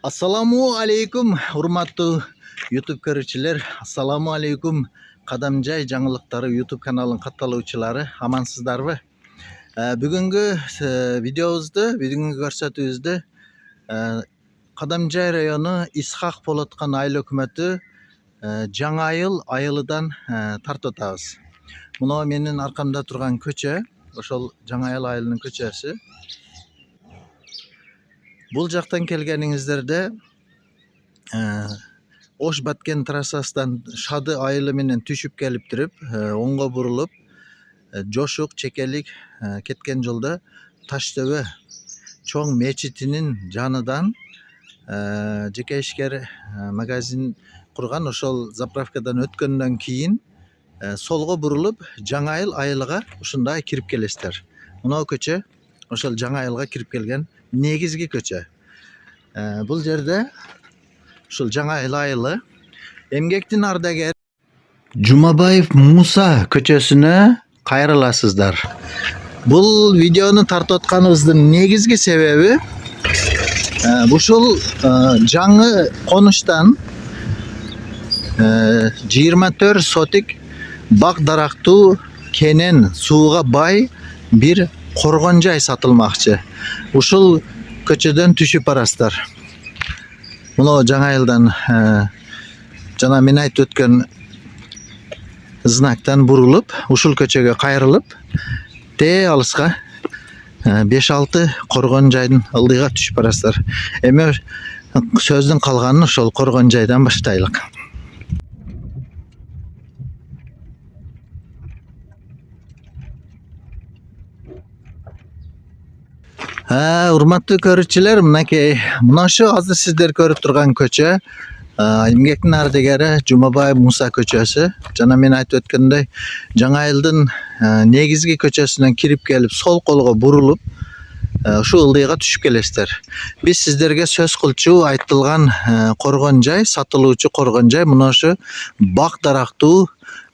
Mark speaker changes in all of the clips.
Speaker 1: Assalamu alaikum hurmatlı YouTube көрүүчүлөр. Assalamu alaikum Кадамжай жаңылыктары YouTube каналын катталуучулары. Амансыздарбы? Бүгүнкү видеобузду, бүгүнкү көрсөтүүбүздө Кадамжай району Исхак болуп аткан айыл өкмөтү Жаңа айылыдан тартып атабыз. Мына менин аркамда турган көчө, ошол Жаңа айылынын көчөсү. Бул жактан келгениңиздерде Ош Баткен трассасынан Шады айылы менен түшүп келип туруп, оңго бурулуп, Жошук, Чекелик кеткен жолдо Таштөбө чоң мечитинин жанынан жеке ишкер магазин курган. Ошол заправкадан өткөндөн кийин солго бурулуп Жаңа айылга ушундай кирип келесиздер. Мына көчө ошол Жаңа айылга кирип келген негизги көчө. Бул жерде ушул Жаңа айылы эмгектин ардагери Жумабаев Муса көчөсүнө кайрыласыздар. Бул видеону тартып атканыбыздын негизги себеби ушул жаңы конуштан 24 сотик бак дарактуу кенен сууга бай бир коргон жай сатылмакчы. Ушул көчөдөн түшүп барасыздар. Мына Жаңа айылдан жана мен айтып өткөн знактан бурулуп, ушул көчөгө кайрылып, алыска 5-6 коргон жайдын ылдыйга түшүп барасыздар. Эми сөздүн калганын ошол коргон жайдан баштайлык. Урматтуу көрүүчүлөр, мынакей мына ошо азыр сиздер көрүп турган көчө эмгектин ардагери Жумабаев Муса көчөсү. Жана мен айтып өткөндөй, Жаңа айылдын негизги көчөсүнөн кирип келип, сол колго бурулуп, ушу ылдыйга түшүп келесиздер. Биз сиздерге сөз кылчу айтылган коргон жай, сатылуучу коргон жай мына ошо бак дарактуу,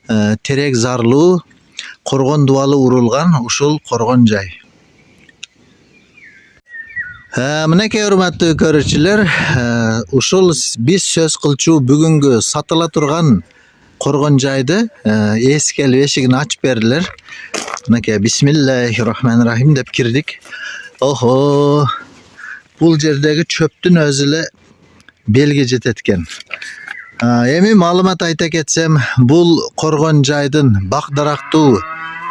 Speaker 1: терек зарлуу, коргон дубалы урулган ушул коргон жай. Мынакей урматтуу көрүүчүлөр, ушул биз сөз кылчу бүгүнгү сатыла турган коргон жайды эскелип эшигин ачып бердилер. Мынакей бисмиллахиррахманиррахим деп кирдик. Охо, бул жердеги чөптүн өзү эле белге жетет экен. Эми маалымат айта кетсем, бул коргон жайдын бак дарактуу,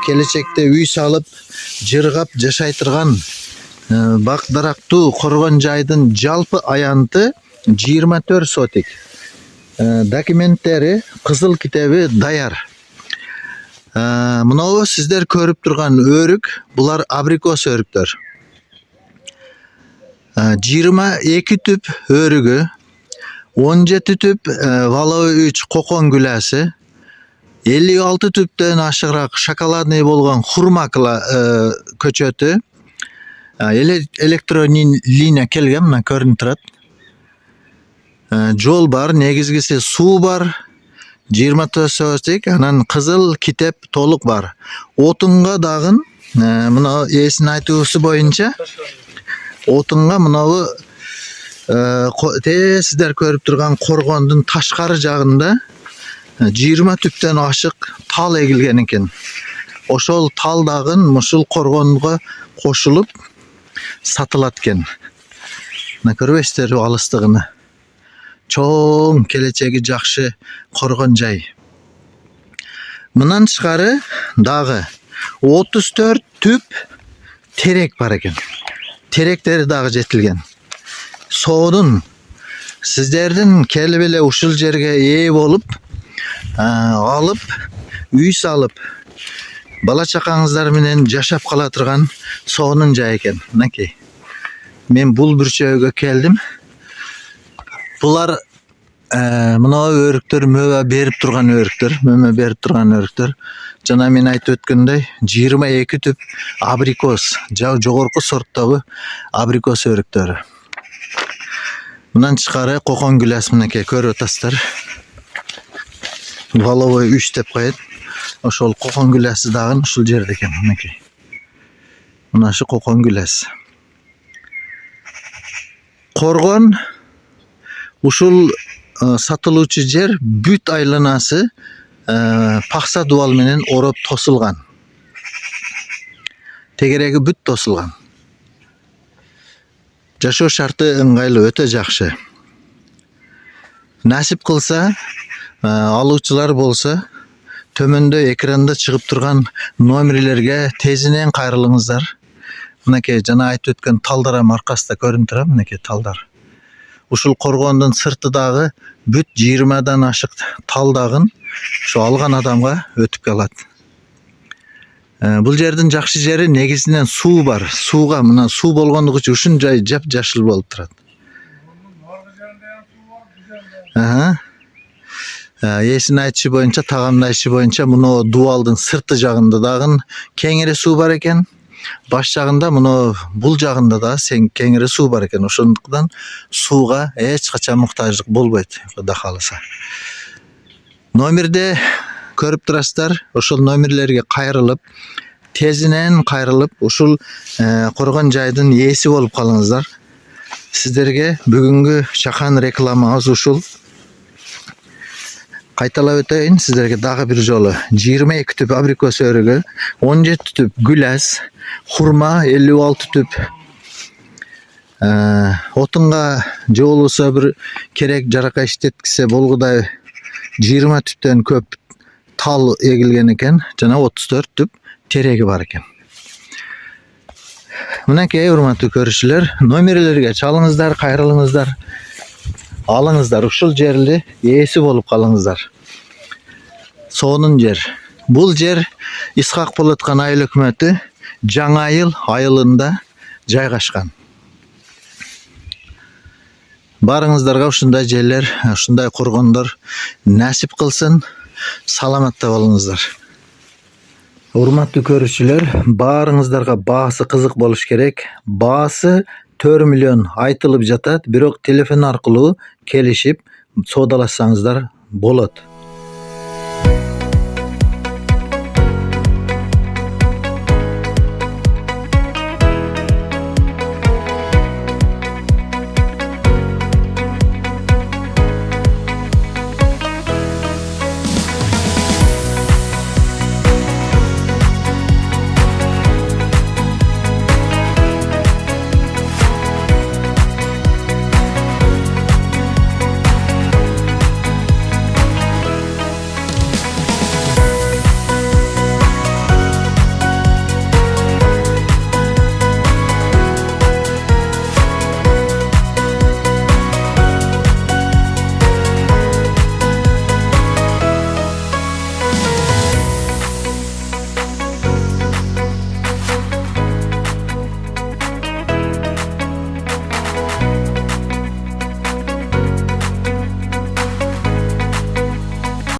Speaker 1: келечекте үй салып, жыргап жашай турган бак дарактуу коргон жайдын жалпы аянты 24 сотик. Документтери, кызыл китеби даяр. Мынау сиздер көрүп турган өрүк, булар абрикос өрүктөр. 22 түп өрүгү, 17 түп валовый 3 кокон гүласы, 56 түптөн ашыгыраак шоколадный болгон хурма көчөтү, электролиния келген, мына көрүнүп турат. Жол бар, негизгиси суу бар, 24 сотик, анан кызыл китеп толук бар. Отунга дагы, мына эсин айтуусу боюнча, отунга мынабы сиздер көрүп турган коргондун ташкары жагында 20 түптөн ашык тал эгилген экен. Ошол тал дагы ушул коргонго кошулуп сатылат экен. Мына көрбөйсүздөр алыстыгыны. Чоң, келечеги жакшы коргон жай. Мындан тышкары дагы 34 түп терек бар экен. Теректери дагы жетилген. Соодун сиздердин келип эле ушул жерге ээ болуп, алып, үй салып, бала чакаңыздар менен жашап кала турган соонун жайы экен. Мынакей. Мен бул бүрчөгө келдим. Булар мына өрүктөр мөбө берип турган өрүктөр, Жана мен айтып өткөндөй, 22 түп абрикос, жогорку сорттогу абрикос өрүктөрү. Мындан тышкары кокон гүлас, мынакей көрүп атасыздар. Валовый 3 деп коет. Ошол кокон гүласы дагы ушул жерде экен, мынакей. Мына шу кокон гүласы. Коргон Ушул сатылуучу жер бүт айланасы пакса дубал менен ороп тосулган. Тегереги бүт тосулган. Жашоо шарты ыңгайлуу, өтө жакшы. Насип кылса, алуучулар болсо, төмөндө экранда чыгып турган номерлерге тезинен кайрылыңыздар. Мынакей жана айтып өткөн талдар маркасында көрүнүп турат, мынакей талдар. Ушул коргондун сырты дагы бүт 20дан ашык тал дагын ошо алган адамга өтүп калат. Бул жердин жакшы жери негизинен суу бар. Сууга мына суу болгондугу үчүн ушун жай жап-жашыл болуп турат. Эсин айтышы боюнча, тагамдын айтышы боюнча, муну дубалдын сырты жагында дагы кеңири суу бар экен. Баш жагында, муну бул жагында да кеңири суу бар экен. Ошондуктан сууга эч качан муктаждык болбойт, Кудай кааласа. Номерде көрүп турасыздар, ошол номерлерге кайрылып, тезинен кайрылып, ушул коргон жайдын ээси болуп калыңыздар. Сиздерге бүгүнгү чакан рекламабыз ушул. Кайталап өтөйүн сиздерге дагы бир жолу. 22 түп абрикос өрүгү, 17 түп гүләс, хурма 56 түп. Отунга же болбосо бир керек жарака иштеткисе болгудай 20 түптөн көп тал эгилген экен, жана 34 түп тереги бар экен. Мынакей урматтуу көрүүчүлөр, номерлерге чалыңыздар, кайрылыңыздар, алыңыздар, ушул жерди ээси болуп калыңыздар. Сонун жер. Бул жер Исхак Болоткан айыл өкмөтү Жаңы Айыл айылында жайгашкан. Барыңыздарга ушундай жерлер, ушундай коргондор насип кылсын. Саламатта болуңуздар. Урматтуу көрүүчүлөр, баарыңыздарга баасы кызык болуш керек. Баасы 4 миллион айтылып жатат, бирок телефон аркылуу келишип соодалашсаңыздар болот.